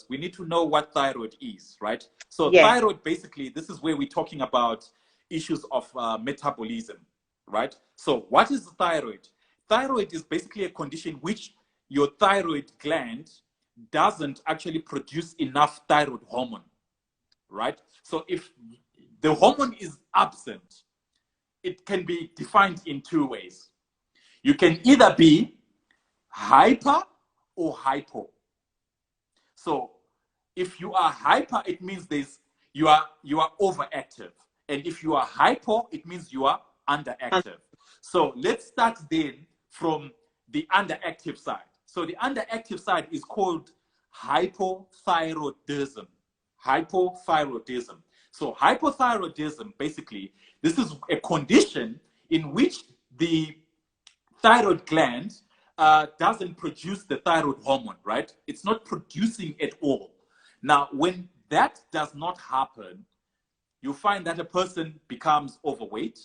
first. We need to know what thyroid is, right? So Yeah. thyroid, basically, this is where we're talking about issues of metabolism, right? So what is the thyroid? Thyroid is basically a condition which your thyroid gland doesn't actually produce enough thyroid hormone, right? So if the hormone is absent, it can be defined in two ways. You can either be hyper or hypo. So if you are hyper, it means you are overactive. And if you are hypo, it means you are underactive. So let's start then from the underactive side. So the underactive side is called hypothyroidism. Hypothyroidism. So hypothyroidism, basically, this is a condition in which the thyroid gland doesn't produce the thyroid hormone, right? It's not producing at all. Now, when that does not happen, you find that a person becomes overweight.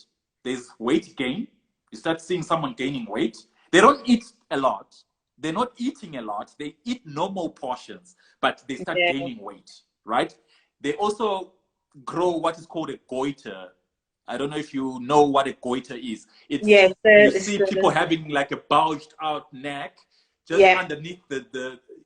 There's weight gain. You start seeing someone gaining weight. They don't eat a lot. They're not eating a lot. They eat normal portions, but they start gaining weight, right? They also grow what is called a goiter. I don't know if you know what a goiter is. It's, you see people having like a bulged out neck just underneath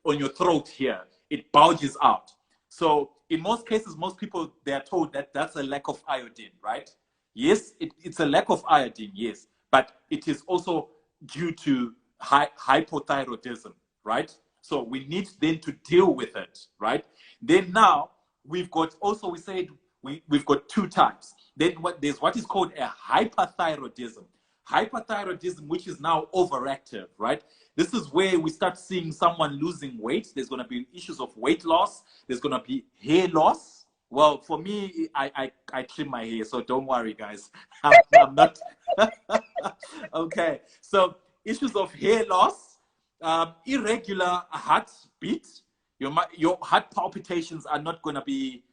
on your throat here. It bulges out. So in most cases, most people, they are told that that's a lack of iodine, right? Yes, it's a lack of iodine, yes. But it is also due to hypothyroidism, right? So we need then to deal with it, right? Then now we've got also, we said we've got two types. Then there's what is called a hyperthyroidism. Hyperthyroidism, which is now overactive, right? This is where we start seeing someone losing weight. There's going to be issues of weight loss. There's going to be hair loss. Well, for me, I trim my hair, so don't worry, guys. I'm not. Okay. So issues of hair loss, irregular heartbeat. Your heart palpitations are not going to be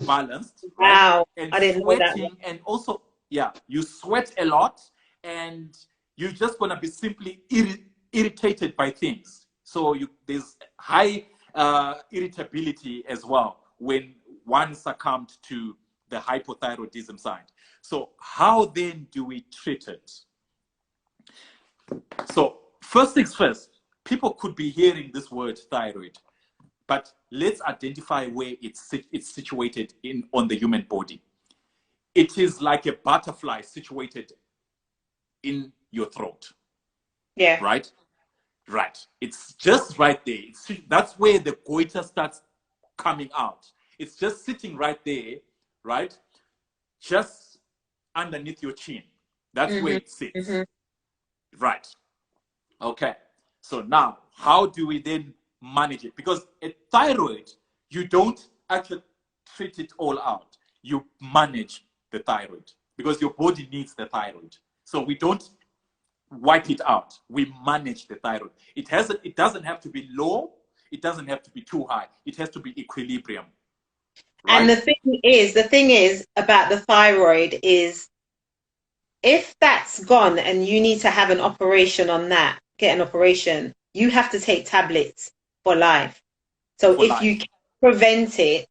balanced, right? Wow. And I didn't know that. and also, you sweat a lot, and you're just going to be simply irritated by things. So there's high irritability as well when one succumbed to the hypothyroidism side. So how then do we treat it? So first things first, people could be hearing this word thyroid, but let's identify where it's situated on the human body. It is like a butterfly situated in your throat. Yeah. Right? Right. It's just right there. That's where the goiter starts coming out. It's just sitting right there, right? Just underneath your chin. That's where it sits. Right. Okay. So now, how do we then manage it? Because a thyroid, you don't actually treat it all out. You manage the thyroid because your body needs the thyroid. So we don't wipe it out. We manage the thyroid. It doesn't have to be low. It doesn't have to be too high. It has to be equilibrium. Right? And the thing is about the thyroid is, if that's gone and you need to have an operation on that, get an operation, you have to take tablets for life. So if you can prevent it,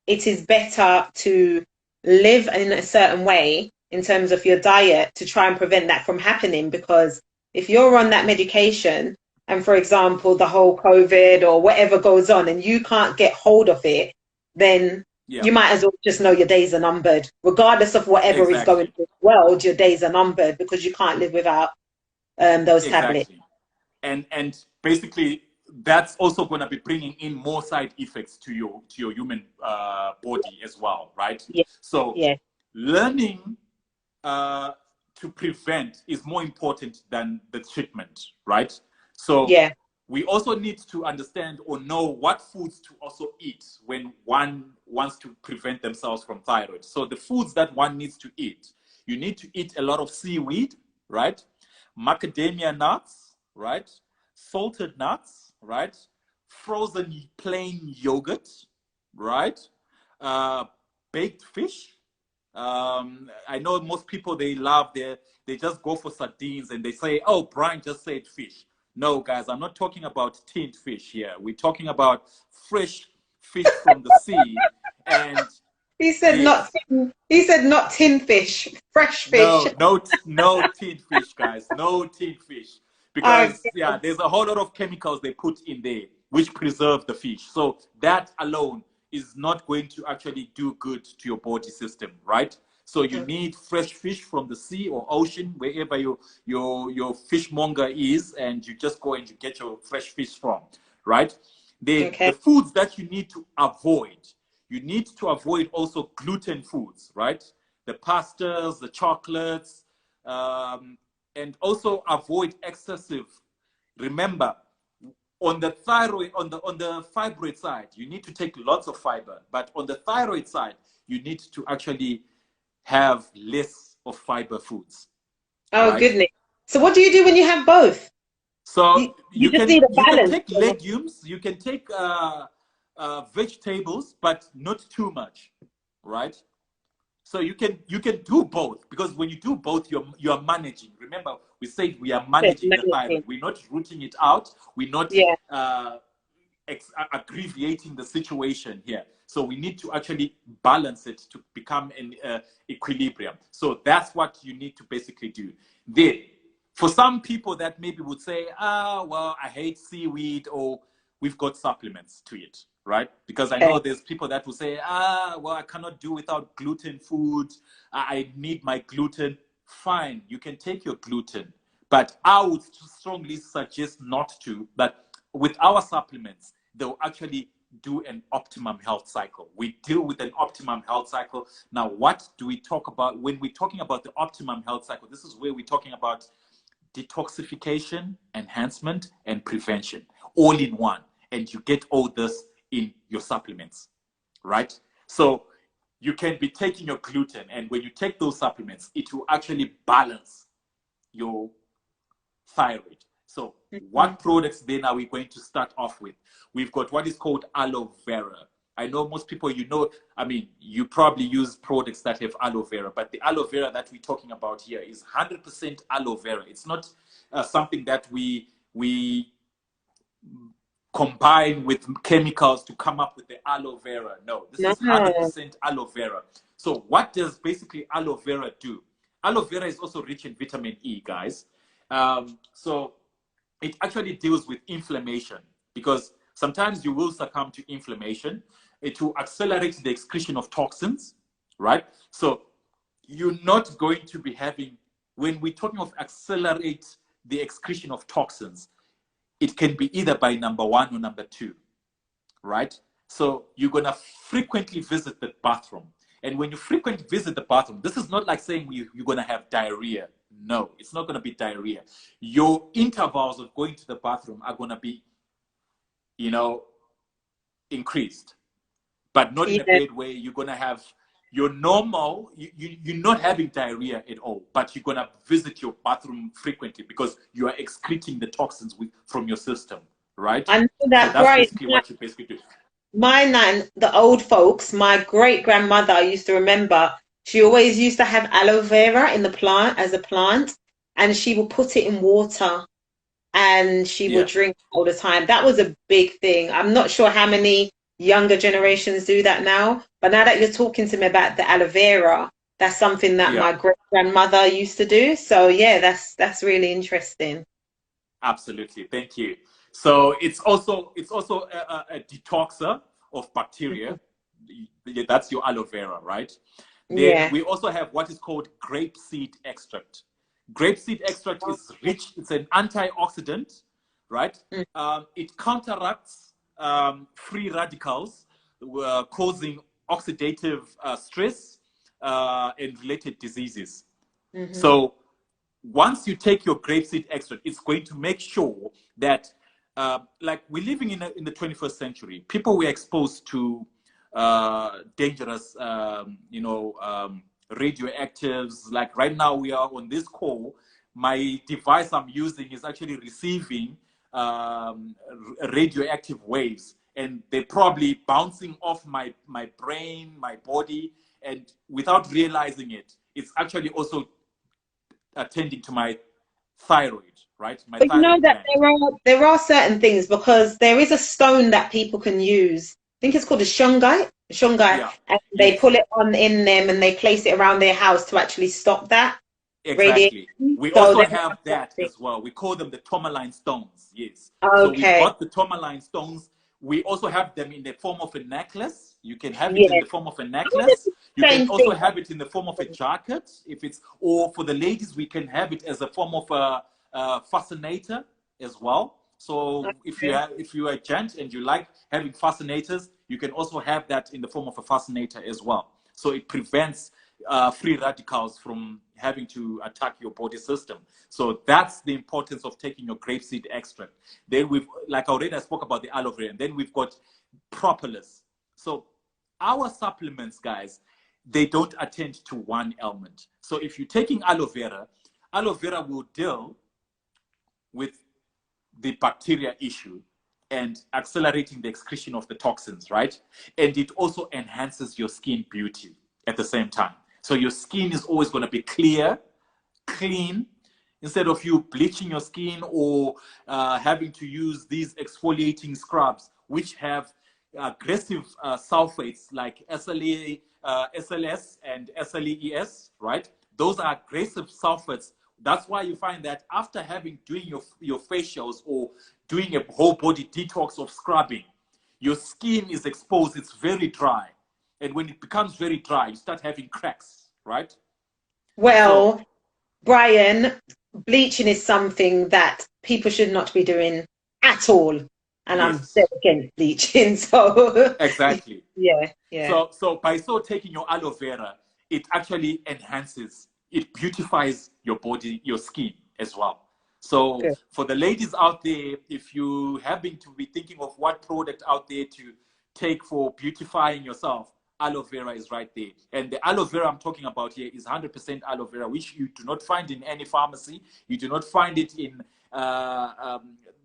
it is better to live in a certain way in terms of your diet to try and prevent that from happening. Because if you're on that medication and, for example, the whole COVID or whatever goes on and you can't get hold of it, then you might as well just know your days are numbered. Regardless of whatever is going on in the world, your days are numbered because you can't live without those tablets. And basically, that's also going to be bringing in more side effects to your human body as well, right? So learning to prevent is more important than the treatment, right? So we also need to understand or know what foods to also eat when one wants to prevent themselves from thyroid. So the foods that one needs to eat, you need to eat a lot of seaweed, right? Macadamia nuts, right? Salted nuts, right? Frozen plain yogurt, right? Baked fish. I know most people, they just go for sardines and they say, oh, Brian just said fish. No, guys, I'm not talking about tinned fish here. We're talking about fresh fish from the sea, and He said not. yes, He said not tin fish, fresh fish. no tin fish, guys. No tin fish. Oh, Because yeah, there's a whole lot of chemicals they put in there which preserve the fish. So that alone is not going to actually do good to your body system, right? So you need fresh fish from the sea or ocean, wherever your fishmonger is, and you just go and you get your fresh fish from, right? The okay. foods that you need to avoid, you need to avoid also gluten foods, right? The pastas, the chocolates, and also avoid excessive. Remember, on the thyroid, on the fibroid side, you need to take lots of fiber, but on the thyroid side, you need to actually have less of fiber foods, Oh right? goodness. So what do you do when you have both? So You just need a you can balance. take legumes, you can take vegetables, but not too much, right? So you can do both, because when you do both, you're managing. Remember, we said we are managing the thyroid. Managing. We're not rooting it out. We're not Yeah. aggreviating the situation here. So we need to actually balance it to become an equilibrium. So that's what you need to basically do. Then, for some people that maybe would say, well, I hate seaweed, or we've got supplements to it, right? Because I Okay. know there's people that will say, well, I cannot do without gluten food. I need my gluten. Fine, you can take your gluten, but I would strongly suggest not to. But with our supplements, they'll actually do an optimum health cycle. We deal with an optimum health cycle. Now, what do we talk about when we're talking about the optimum health cycle? This is where we're talking about detoxification, enhancement, and prevention all in one. And you get all this in your supplements, right? So you can be taking your gluten, and when you take those supplements, it will actually balance your thyroid. So Mhm. what products then are we going to start off with? We've got what is called aloe vera. I know most people, I mean, you probably use products that have aloe vera, but the aloe vera that we're talking about here is 100% aloe vera. It's not something that we combine with chemicals to come up with the aloe vera. No, this No. is 100% aloe vera. So what does basically aloe vera do? Aloe vera is also rich in vitamin E, guys. So it actually deals with inflammation, because sometimes you will succumb to inflammation. It will accelerate the excretion of toxins, right? So you're not going to be having, when we're talking of accelerate the excretion of toxins, it can be either by number one or number two, right? So you're going to frequently visit the bathroom. And when you frequently visit the bathroom, this is not like saying you're going to have diarrhea. No, it's not going to be diarrhea. Your intervals of going to the bathroom are going to be, you know, increased, but not in a Yeah. bad way. You're going to have your normal, you're not having diarrhea at all, but you're going to visit your bathroom frequently because you are excreting the toxins from your system, right? I know So that, that's Brian. basically what you basically do. My nan, the old folks, my great grandmother, I used to remember, she always used to have aloe vera in the plant as a plant, and she would put it in water and she would Yeah. drink all the time. That was a big thing. I'm not sure how many younger generations do that now, but now that you're talking to me about the aloe vera, that's something that Yeah. my great grandmother used to do. So yeah, that's really interesting. Absolutely, thank you. So it's also a detoxer of bacteria. That's your aloe vera, right? Then Yeah. we also have what is called grapeseed extract. Grapeseed extract is rich. It's an antioxidant, right? Mm, It counteracts free radicals, causing oxidative stress and related diseases. mhm. So once you take your grapeseed extract, it's going to make sure that, like we're living in the 21st century, people were exposed to dangerous, radioactives. Like right now, we are on this call. My device I'm using is actually receiving radioactive waves, and they're probably bouncing off my brain, my body, and without realizing it, it's actually also attending to my thyroid, right? My But you know thyroid that gland. there are certain things because there is a stone that people can use think it's called a shungite, Yeah. and they Yes. pull it on in them and they place it around their house to actually stop that radiation. Exactly. We So also they have have that something. as well. We call them the tourmaline stones. Yes. So we've Okay. got the tourmaline stones. We also have them in the form of a necklace. You can have it in Yeah. the form of a I wonder if necklace. it's You the can same also thing. have it in the form of a jacket, if it's, or for the ladies, we can have it as a form of a fascinator as well. So Okay. if you are a gent and you like having fascinators, you can also have that in the form of a fascinator as well. So it prevents free radicals from having to attack your body system. So that's the importance of taking your grapeseed extract. Then we've, like already I spoke about the aloe vera, and then we've got propolis. So our supplements, guys, they don't attend to one element. So if you're taking aloe vera will deal with the bacteria issue and accelerating the excretion of the toxins, right? And it also enhances your skin beauty at the same time. So your skin is always going to be clear, clean, instead of you bleaching your skin or having to use these exfoliating scrubs, which have aggressive sulfates like SLS and SLES, right? Those are aggressive sulfates. That's why you find that after having doing your facials or doing a whole body detox of scrubbing, your skin is exposed, it's very dry. And when it becomes very dry, you start having cracks, right? So Well, Brian, bleaching is something that people should not be doing at all. And I'm yes, dead against bleaching. So exactly. yeah, yeah. So by taking your aloe vera, it actually enhances, it beautifies your body, your skin as well. So Good. for the ladies out there, if you happen to be thinking of what product out there to take for beautifying yourself, aloe vera is right there. And the aloe vera I'm talking about here is 100% aloe vera, which you do not find in any pharmacy. You do not find it in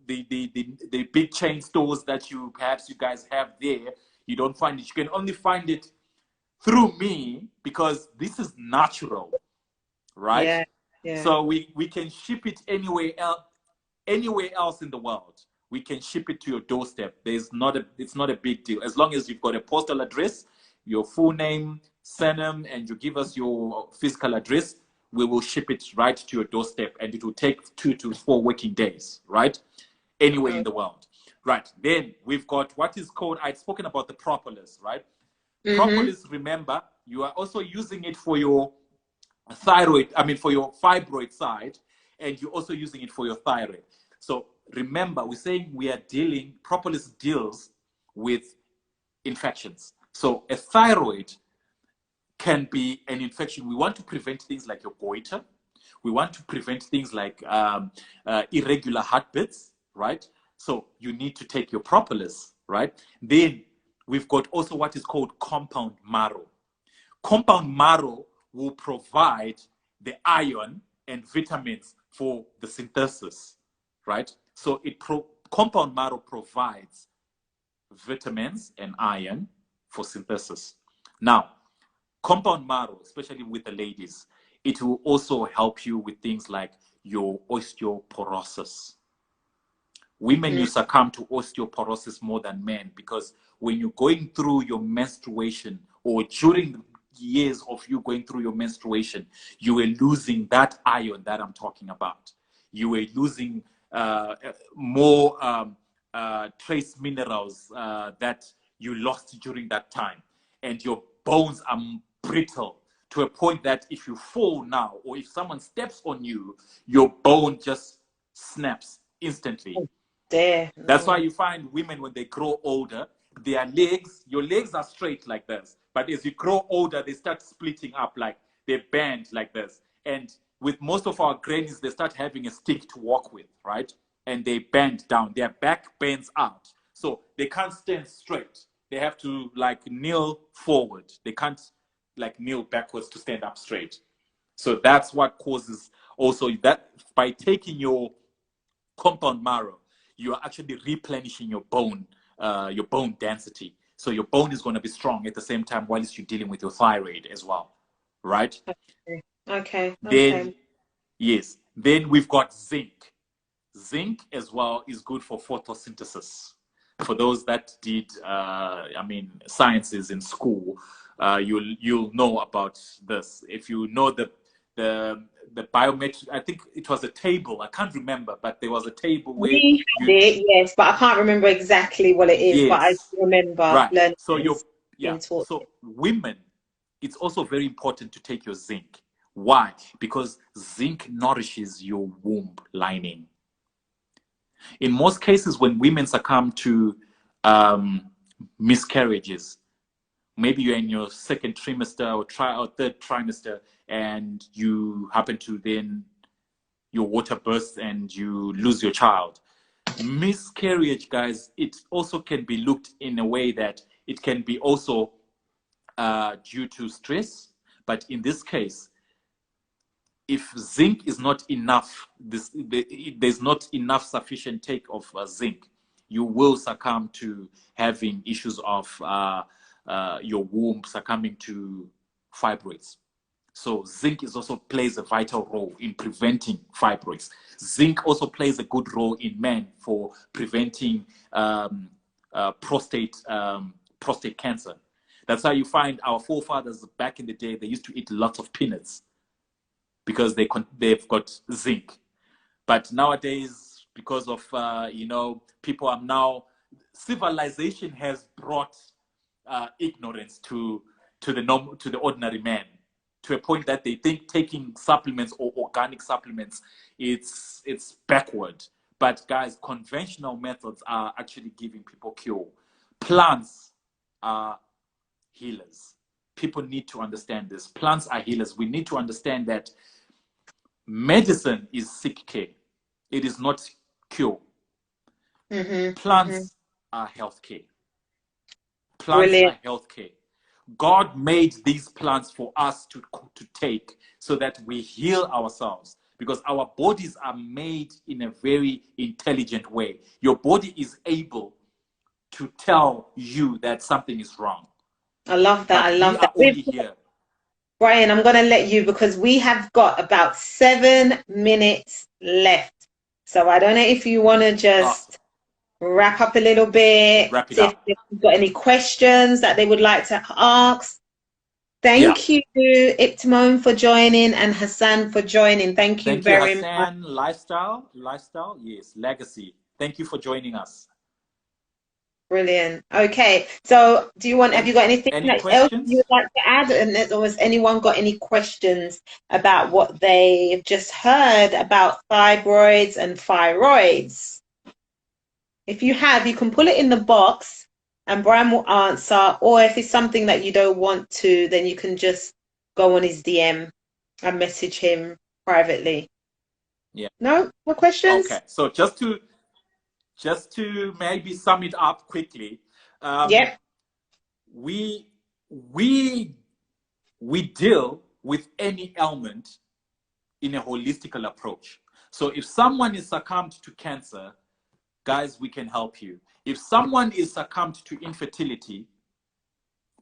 the big chain stores that you perhaps you guys have there. You don't find it. You can only find it through me because this is natural, right? Yeah, yeah. So we can ship it anywhere else in the world. We can ship it to your doorstep. It's not a big deal. As long as you've got a postal address, your full name, surname, and you give us your physical address, we will ship it right to your doorstep, and it will take 2 to 4 working days, right? Anywhere in the world. Right. Then we've got what is called, I'd spoken about the propolis, right? Mm-hmm. Propolis, remember, you are also using it for your thyroid, I mean, for your fibroid side, and you're also using it for your thyroid. So remember, we're saying propolis deals with infections. So a thyroid can be an infection. We want to prevent things like your goiter. We want to prevent things like irregular heartbeats, right? So you need to take your propolis, right? Then we've got also what is called compound marrow. Compound marrow will provide the iron and vitamins for the synthesis, right? So compound marrow provides vitamins and iron for synthesis. Now, compound marrow, especially with the ladies, it will also help you with things like your osteoporosis. Women, you Mm. succumb to osteoporosis more than men because when you're going through your menstruation or during the years of you going through your menstruation, you were losing that iron that I'm talking about. You were losing more trace minerals that you lost during that time. And your bones are brittle to a point that if you fall now or if someone steps on you, your bone just snaps instantly. There. That's why No. you find women when they grow older, your legs are straight like this, but as you grow older, they start splitting up, like they bend like this. And with most of our grannies, they start having a stick to walk with, right? And they bend down, their back bends out. So they can't stand straight. They have to like kneel forward. They can't like kneel backwards to stand up straight. So that's what causes also that by taking your compound marrow, you are actually replenishing your bone density. So your bone is going to be strong at the same time whilst you're dealing with your thyroid as well, right? Okay. Okay. Then, Okay. yes, then we've got zinc. Zinc as well is good for photosynthesis. for those that did, I mean, sciences in school, you'll know about this. If you know the biometric, I think it was a table. I can't remember, but there was a table where We had you, it, yes, but I can't remember exactly what it is, but I yes, remember right. learning So and yeah. being taught So it. women, it's also very important to take your zinc. Why? Because zinc nourishes your womb lining. In most cases, when women succumb to um, miscarriages, maybe you're in your second trimester or third trimester, and you happen to then your water bursts and you lose your child. Miscarriage, guys, it also can be looked in a way that it can be also due to stress, but in this case, if zinc is not enough, there's not enough sufficient take of zinc, you will succumb to having issues of your womb succumbing to fibroids. So zinc is also plays a vital role in preventing fibroids. Zinc also plays a good role in men for preventing prostate cancer. That's how you find our forefathers back in the day, they used to eat lots of peanuts because they've got zinc. But nowadays, because of people are now, civilization has brought ignorance to the ordinary man, to a point that they think taking supplements or organic supplements, it's backward. But guys, conventional methods are actually giving people cure. Plants are healers. People need to understand this. Plants are healers. We need to understand that medicine is sick care. It is not cure. Mm-hmm. Plants are health care. Plants Brilliant. are health care. God made these plants for us to take so that we heal ourselves, because our bodies are made in a very intelligent way. Your body is able to tell you that something is wrong, I love that. I but we love that. are only here. Brian, I'm going to let you because we have got about 7 minutes left. So I don't know if you want to Awesome. just wrap up a little bit, Wrap it see if up. they've got any questions that they would like to ask. Yeah. Thank you, Iptimon, for joining and Hassan for joining. Thank you Thank you, very much. Hassan. Lifestyle, yes. Legacy. Thank you for joining us. Brilliant. Okay. So have you got anything Any else you questions? would like to add? Or has anyone got any questions about what they've just heard about fibroids and thyroids? If you have, you can put it in the box and Brian will answer. Or if it's something that you don't want to, then you can just go on his DM and message him privately. Yeah. No? No questions? Okay. So just to maybe sum it up quickly, um, Yep. we we we deal with any ailment in a holistical approach. So if someone is succumbed to cancer, guys, we can help you. If someone is succumbed to infertility,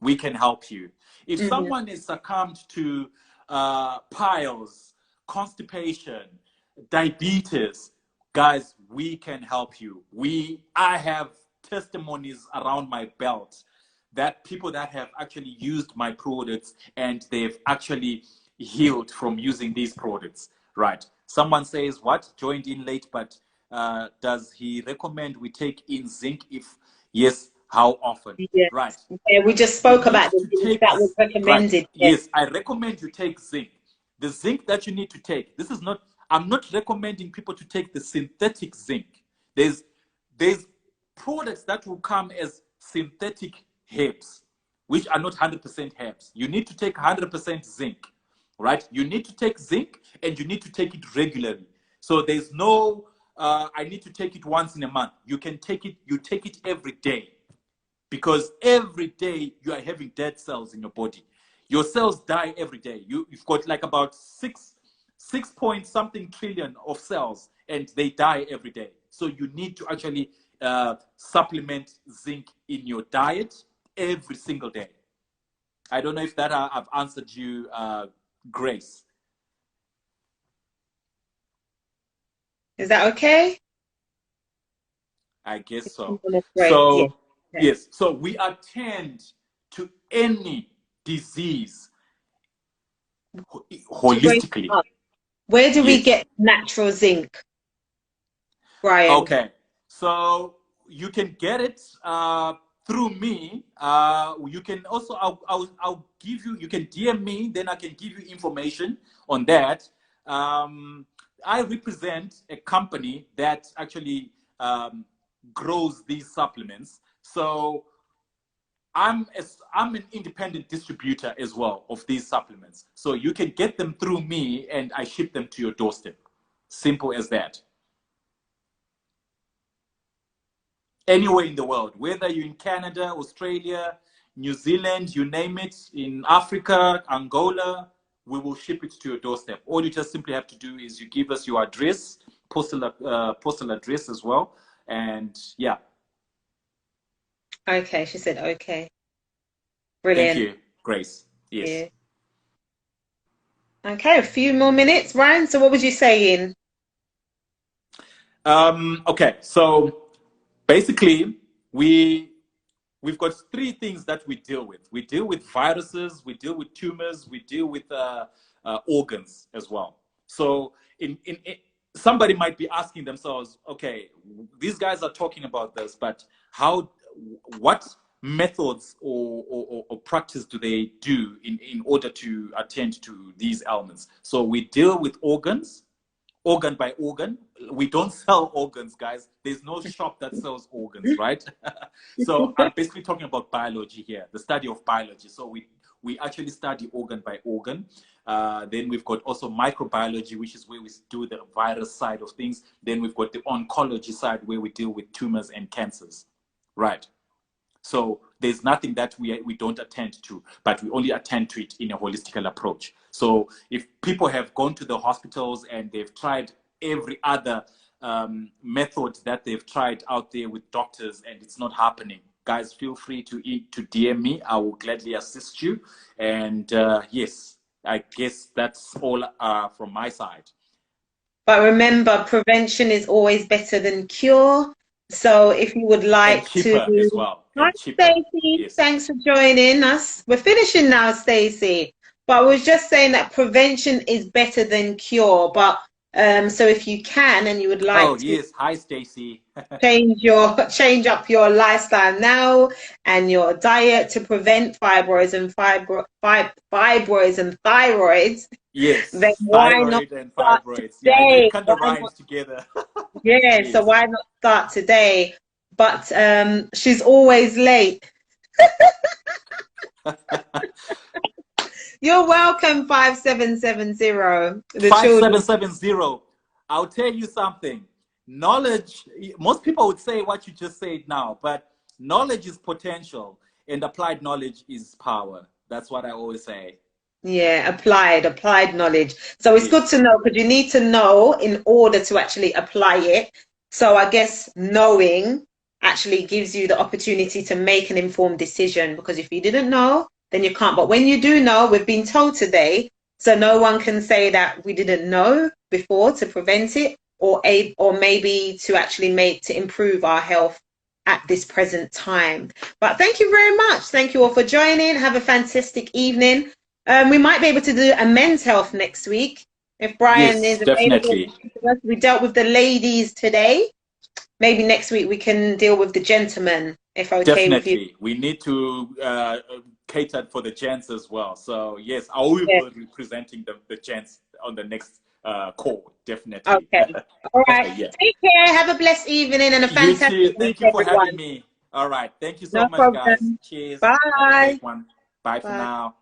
we can help you. If Hmm. someone is succumbed to piles, constipation, diabetes, guys, we can help you. I have testimonies around my belt that people that have actually used my products and they've actually healed from using these products. Right. Someone says, what? Joined in late, but does he recommend we take in zinc? If yes, how often? Yes. Right. Yeah, we just You spoke need about to this. take, That was right. recommended. Yes. Yes, I recommend you take zinc. The zinc that you need to take, this is not, I'm not recommending people to take the synthetic zinc. There's products that will come as synthetic herbs, which are not 100% herbs. You need to take 100% zinc, right? You need to take zinc and you need to take it regularly. So there's no, I need to take it once in a month. You can take it, you take it every day, because every day you are having dead cells in your body. Your cells die every day. You've got like about six point something trillion of cells, and they die every day. So you need to actually supplement zinc in your diet every single day. I don't know if that I've answered you, Grace. Is that okay? I guess so. On a break, yeah. So, Okay. yes, so we attend to any disease To break holistically. up. Where do we Yes. get natural zinc, Brian? Okay. So you can get it through me. You can also, I'll give you, you can DM me, then I can give you information on that. I represent a company that actually grows these supplements. So I'm an independent distributor as well of these supplements. So you can get them through me and I ship them to your doorstep. Simple as that. Anywhere in the world, whether you're in Canada, Australia, New Zealand, you name it, in Africa, Angola, we will ship it to your doorstep. All you just simply have to do is you give us your address, postal address as well. And yeah, Okay, she said okay. thank Brilliant. you, Grace. Yes. Yeah. Okay, a few more minutes, Brian. So what was you saying? Okay, so basically, we've got three things that we deal with. We deal with viruses, we deal with tumors, we deal with organs as well. So somebody might be asking themselves, okay, these guys are talking about this, but what methods or practice do they do in order to attend to these ailments? So we deal with organs, organ by organ. We don't sell organs, guys. There's no shop that sells organs, right? So I'm basically talking about biology here, the study of biology. So we actually study organ by organ. Then we've got also microbiology, which is where we do the virus side of things. Then we've got the oncology side where we deal with tumors and cancers, right? So there's nothing that we don't attend to, but we only attend to it in a holistical approach. So if people have gone to the hospitals and they've tried every other method that they've tried out there with doctors and it's not happening, guys, feel free to DM me. I will gladly assist you. And yes, I guess that's all from my side. But remember, prevention is always better than cure. So if you would And like to... cheaper as well. Hi, And cheaper. Stacey. Yes. Thanks for joining us. We're finishing now, Stacey. But I was just saying that prevention is better than cure. But so if you can and you would Oh, like to yes. Hi, Stacy. change up your lifestyle now and your diet to prevent fibroids and fibroids and thyroids, then Yes, why not thyroid and start fibroids. Yeah, it today? kind of Why not? rhymes together. Yeah, so Yes. why not start today? But she's always late. You're welcome, 5770. The children. 5770. I'll tell you something. Knowledge, most people would say what you just said now, but knowledge is potential and applied knowledge is power. That's what I always say. Yeah, applied knowledge. So it's good Yes. to know because you need to know in order to actually apply it. So I guess knowing actually gives you the opportunity to make an informed decision because if you didn't know, then you can't. But when you do know, we've been told today, so no one can say that we didn't know before to prevent it or maybe to actually to improve our health at this present time. But thank you very much. Thank you all for joining. Have a fantastic evening. We might be able to do a men's health next week if Brian Yes, is available. definitely. We dealt with the ladies today. Maybe next week we can deal with the gentlemen, if okay with you. Definitely. We need to cater for the gents as well. So, yes, I will Yeah. be presenting the gents on the next call. Definitely. Okay. All right. Yeah. Take care. Have a blessed evening and a You too. fantastic week, Thank you for having everyone. me. All right. Thank you so No much, guys. problem. Cheers. Have a Bye. great one. Bye for Bye. now.